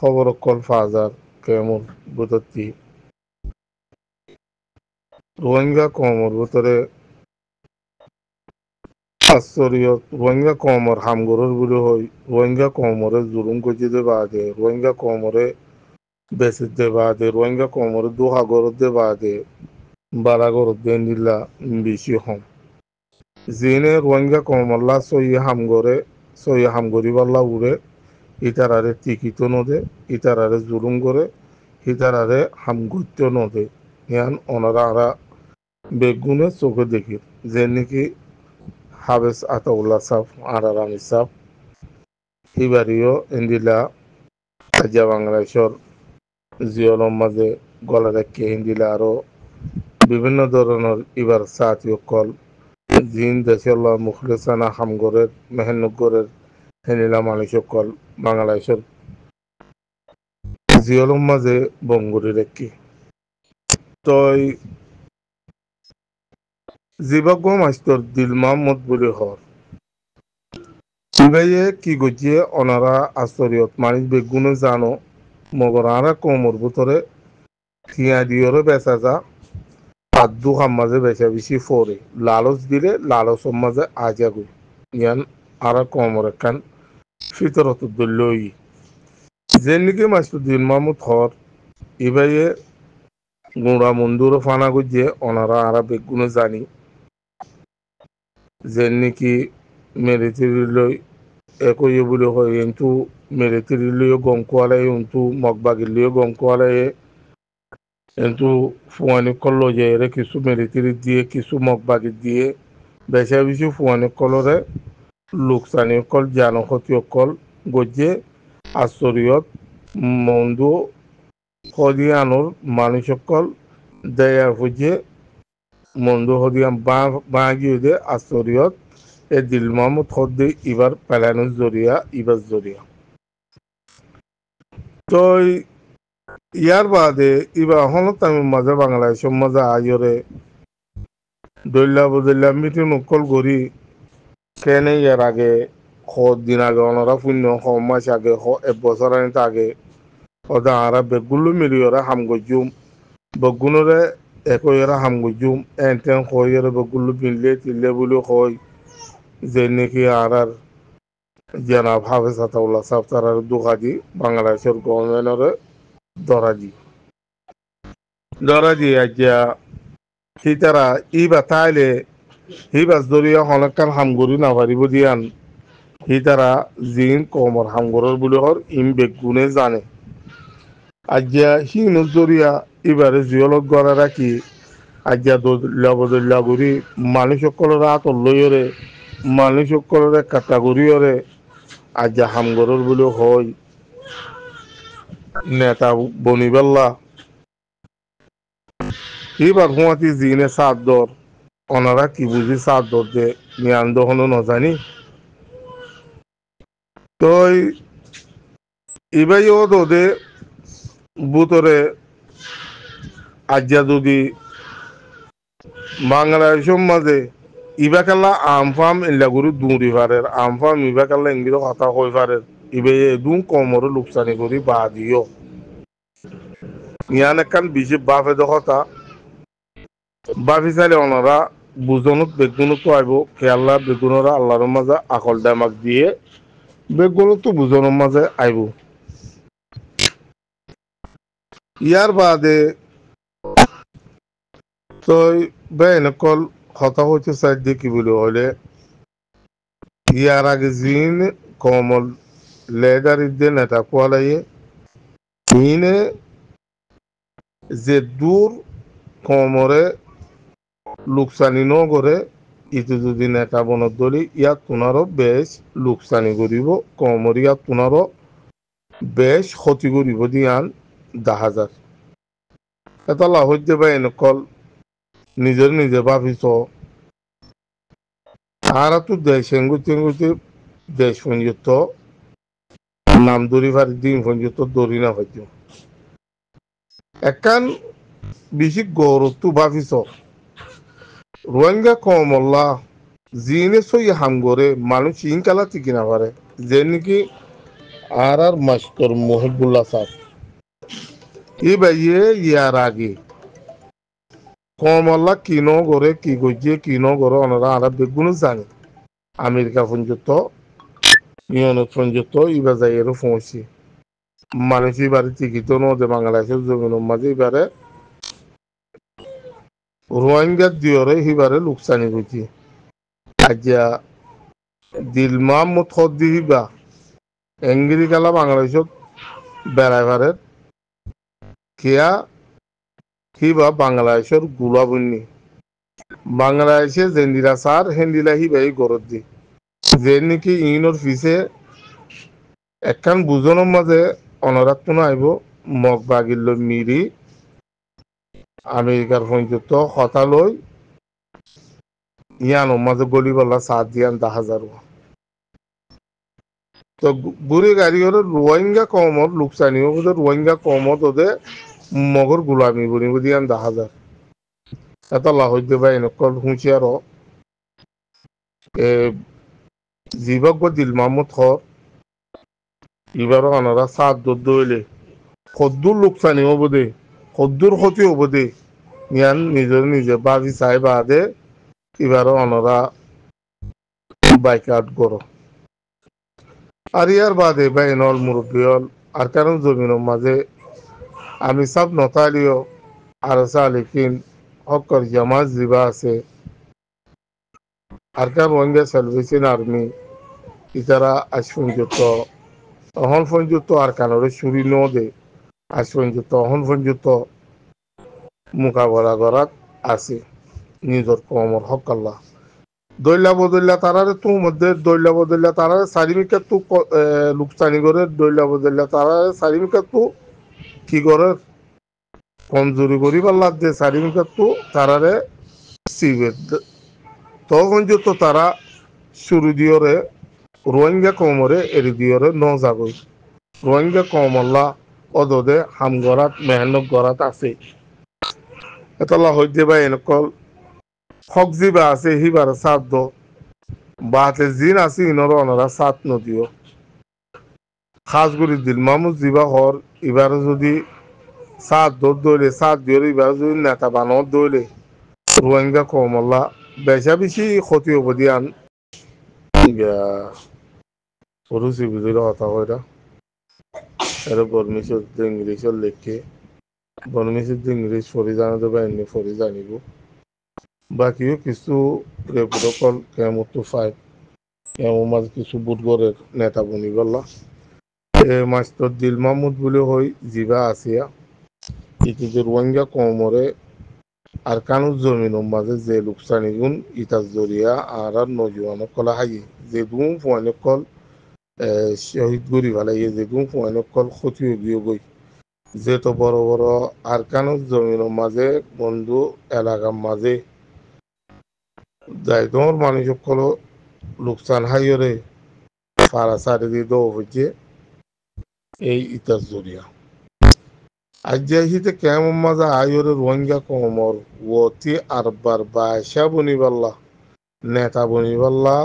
খবর কল ফাজার কেমন বুঝতি রোহিঙ্গা কমর ভিতরে আশ্চর্য রোহিঙ্গা কমর হামগরর বুলি হয় রোহিঙ্গা কমরে জুলুম গজিতে বাদে রোহিঙ্গা কমরে বেসিতে বাদে রোহিঙ্গা কমরে দুহাগরতে বাদে বারাগরতে নিলা বেশি হম জিনে রোহিঙ্গা কমল্লা সই হামগরি বাল্লা উড়ে ইতারারে টিকিত নদে ইতারারে জুলুম করে ইতারারে হামগুত্য নদে ইয়ান ওনারা আরা বেগুনে চোখে দেখি যে নাকি হাবেস আতাউল্লাহ সাহ আরারানি সাহ ইবারিও ইন্দিলা আজা বাংলাদেশর জিয়লম মাঝে গলা রেখে ইন্দিলা আরো বিভিন্ন ধরনের ইবার সাথীয় কল জিন দেশের মুখলেসানা হামগরের মেহেন্নগরের হেনিলা মানুষ কল বাংলাদেশের জিয়লম মাঝে বঙ্গুরি রেখি তই জিবাগ্য মাস্টর দিল মাহমুদ বলে হর ইবাইয়ে কি গজিয়ে অনারা আশ্চর্যত মানুষ বেগুনে জানো মগরারা কোমর ভিতরে থিয়া দিয়েরও বেচা যা আদু মাঝে বেচা বেশি ফরে লালচ দিলে লালচর মাঝে আজাগুই ইয়ান আরা কোমর একান ফিতরত দলই যে নাকি মাস্টর দিল মাহমুদ হর ইবাইয়ে গুঁড়া মন্দুর ফানা গজিয়ে অনারা আরা বেগুনে জানি যে নাকি মেরিতিরিলই একই বলে হয় কিন্তু মেরিতিরিলইও গঙ্কুয়ালাই কিন্তু মগবাগিলিও গঙ্কুয়ালাই কিন্তু ফুয়ানি কল যে এরে কিছু মেরিতিরি দিয়ে কিছু মগবাগি দিয়ে বেশা বেশি ফুয়ানি কলরে লোকসানি কল জানক্ষতি কল গজে আশ্চর্যত মন্দু হদিয়ানোর মানুষ কল দেয়া ফুজে মন্দু হদিয়ান বাঁগিয়ে দে আশ্চর্যত এ দিল মাহমুদ হদ্দে ইবার পেলানোর জরিয়া ইবার জরিয়া তো ইয়ার বাদে ইবা হনত আমি মাঝে বাংলাদেশের মাঝে আইরে দৈল্লা বদল্লা মিটিং নকল গড়ি কেনে ইয়ার আগে দিন আগে অনরা শূন্য মাস আগে এক বছর আগে ওদা আরা বেগুলো মিলি ওরা হাম গজুম বেগুনরে একইরা হাম গজুম এনটেন হইরে বেগুলো বিনলে তিলে বলে হয় যে নাকি আর জনাব হাফেজ আতাউল্লাহ সাহ তার দুহাজি বাংলাদেশের গভর্নমেন্টের দরাজি আজ্ঞা সিতারা ইবা তাইলে হিবাস দরিয়া হনকান হামগুড়ি না পারিব দিয়ান সিতারা জিন কমর হামগরর বুলি হর ইম বেগুনে জানে আজ্ঞা হিন জরিয়া ইবারে জিয়লত গড়া রাখি আজ্ঞা দল্লা গুড়ি মানুষ সকলের হাত লইরে মানুষ সকলের কাটাগরিয়রে আজ্ঞা হামগরর বুলি হয় নেতা বনিবেল্লা এবার হুঁয়াতি জিনে সাত দর ওনারা কি বুঝি সাত দর দে নিয়ান দহন নজানি তো এবাই ও দে বুতরে আজ্ঞা যদি বাংলাদেশের মাঝে ইবাকাল্লা আমফাম ইল্লাগুরু দুঁড়ি পারের আমফাম ইবাকাল্লা ইংরেজ কথা হয়ে পারের ইবে দুন কমর লোকসানি করি বা দিও ইয়ান একান বিশে বাফে দখতা বাফি চাইলে ওনারা বুজনত বেগুনত আইব খেয়াল্লা বেগুনরা আল্লাহর মাঝে আকল দামাক দিয়ে বেগুনত বুজনের মাঝে আইব ইয়ার বাদে তো বেন কল কথা হচ্ছে সাইড দিয়ে কি বলে হলে ইয়ার আগে জিন কমল লেদার ইদ্দে নেতা কোয়ালাইয়ে ইনে যে দূর কমরে লোকসানি নগরে ইটো যদি নেতা বনত দলি ইয়াত তোনারও বেশ লোকসানি করিব কমর ইয়াত তোনারও বেশ ক্ষতি করিব দিয়ান 10,000 এটা লাহজ্য বা এনেকল নিজের নিজে ভাবিছ আর তো দেশ এঙ্গুতে দেশ পঞ্জুত নাম দরি ফারি দিন পঞ্জুত দরি না হইত একান বেশি গৌরব তো ভাবিছ রোহিঙ্গা কমল্লা জিনে সই হামগরে মানুষ ইনকালা টিকি না পারে যে নাকি আর মাস্টার মহিবুল্লাহ সাহ ই বাইয়ে ইয়ার আগে কমল্লা কিনো করে কি গজিয়ে কিনো করে ওনারা আরা বেগুন জানি আমেরিকা পর্যন্ত ইউরোপ পর্যন্ত ইবা যাই এর পৌঁছি মানুষ এবারে টিকিট নদে বাংলাদেশের জমিনের মাঝে এবারে রোহিঙ্গা দিয়রে হিবারে লোকসানি বুঝি আজ্ঞা দিলমা মুথ দিবা এঙ্গিরি কালা বাংলাদেশত বেড়াইবারে কেয়া হিবা বাংলাদেশের গুলা বুন্নি বাংলাদেশে জেন্দিরা সার হেন্দিলা হিবাই গরত দি যে নাকি ইউনোর ফিসে একখান বুজনের মাঝে অনরাত্ম আইব মগ বাগিল্ল মিরি আমেরিকার পর্যন্ত হতা লই ইয়ানোর মাঝে গলিবাল্লা সাত দিয়ান 10,000 তো বুড়ি গাড়ি হলে রোহিঙ্গা কমত লোকসানি হবে রোহিঙ্গা কমত ওদের মগর গুলামি বুড়ি দিয়ান 10,000 এত লাহইতে বা এনেকল হুঁচিয়ার জিবাগ দিল মাহমুদ হর এবারও আনারা সাত দইলে সদ্দুর লোকসানি হব দে সদ্দুর ক্ষতি হব দে ইয়ান নিজের নিজে বাজি চাই বাদে এবারও আনারা বাইক আউট করো আর ইয়ার বাদে বা এনল মুরব্বী হল আর কারণ জমিনের মাঝে আমি সব নতালিও আর সালিকিন হকর জামাত জিবা আছে আর কার রোহিঙ্গা সার্ভিসিং আর্মি ইতারা আজ পর্যন্ত অহন পর্যন্ত আর কানরে চুরি নদে আজ পর্যন্ত অহন পর্যন্ত মোকাবেলা করাত আছে নিজের কমর হক আল্লাহ দৈলা বদল্লা তারারে তো মধ্যে দৈলা বদল্লা তারারে চারিমিকা তো লোকসানি করে দৈলা বদল্লা তারারে চারিমিকা তো কি করে কমজোরি করি পাল্লা দে চারিমিকা তো তারারে সিবে তখন যত তারা শুরু দিয়রে রোহিঙ্গা কমরে এরি দিয়রে ন যাগই রোহিঙ্গা কমল্লা অদদে হাম গরাত মেহনত গরাত আছে এতলা হইতে বা এনেকল হক জিবা আছে হিবার সাত দ বাতে জিন আছে ইনর অনরা সাত নদীও খাস করে দিল মামুদ জিবা হর এবারে যদি সাত দৌড়ে সাত দিওর এবারে যদি নেতা বানর দৌড়ে রোহিঙ্গা কমল্লা বেশা বেশি ক্ষতি হব দিয়ান পুরুষি বুঝির কথা কইরা এর বর্মিশর ইংলিশর লেখে বর্মিশর ইংলিশ ফরি জানাতে বা এমনি ফরি জানিব বাকিও কিছু প্রোটোকল কেমন তো ফাইভ কেমন মাঝে কিছু বুটগরের নেতা বনি গল্লা মাস্টার দিল মাহমুদ বলে হই জিবা আসিয়া ইতি যে রোহিঙ্গা কমরে আর কানু জমিনের মাঝে যে লোকসানি গুণ ইতার জরিয়া আর নজওয়ান কলা হাই যে গুণ ফুয়ানে কল শহীদ গরি ভালাই যে গুণ ফুয়ানে কল ক্ষতি গিয়ে গই যে তো বড় বড় আর কানু জমিনের মাঝে বন্ধু এলাকার মাঝে যাই তোমার মানুষ সকল লোকসান হাইরে ফারা সারি দিয়ে দেওয়া হচ্ছে এই ইতার জরিয়া আজ্জাহিতে কেমন মাজা আয়রে রোহিঙ্গা কমর ওতি আরবার বাসা বনিবাল্লা নেতা বনিবাল্লা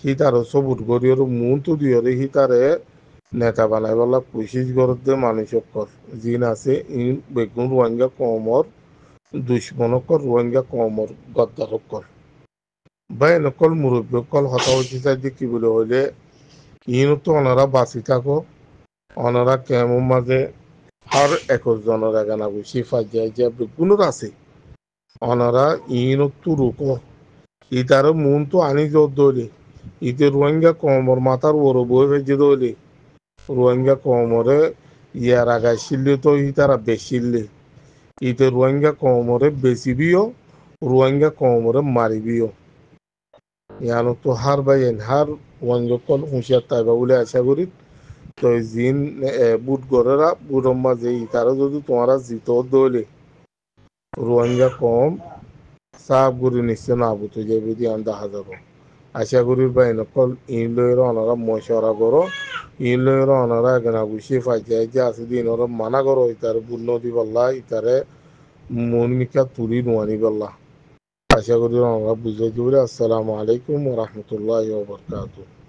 হিতার সবুত গরিয়র মুন তো দিয়রে হিতারে নেতা বানাইবাল্লা কোশিশ করতে মানুষ কর জিন আছে ইন বেগুন রোহিঙ্গা কমর দুশ্মনকর রোহিঙ্গা কমর গদ্দার কর ভাই নকল মুরব্বী কল হতা হচ্ছে চাই কি বলে হইলে ইন তো ওনারা বাঁচি থাকো ওনারা কেমন মাঝে আর 21 জনের এগানা বসে ফাজিয়া যে বেগুনের আছে ওনারা ইন তো রুকো ইতার মন তো আনি জোর দলে ইতে রোহিঙ্গা কমর মাথার ওর বই ভেজে দলে রোহিঙ্গা কমরে ইয়ার আগায় শিললে তো ইতারা বেশিলে ইতে রোহিঙ্গা কমরে বেশিবিও রোহিঙ্গা কমরে মারিবিও ইয়ানো তো হার বাইন হার রোহিঙ্গা কল হুঁশিয়ার তাইবা বলে আশা করি তো জিন বুট গরেরা বুড়োর মাঝে তারা যদি তোমারা জিত দলে রোহিঙ্গা কম সাফ গুরি নিশ্চয় না বুঝতে যাবে দিয়ে দেখা যাব আশা করি বা নকল ইন লইর অনারা মশরা করো ইন লইর অনারা এখানে গুছিয়ে ফাইজাই যে আছে দিন ওরা মানা করো ইতারে বুন্ন দি পাল্লা ইতারে মনমিকা তুলি নোয়ানি পাল্লা আশা করি ওনারা বুঝাই দিবে আসসালামু আলাইকুম ওয়া রাহমাতুল্লাহি ওয়া বারাকাতুহু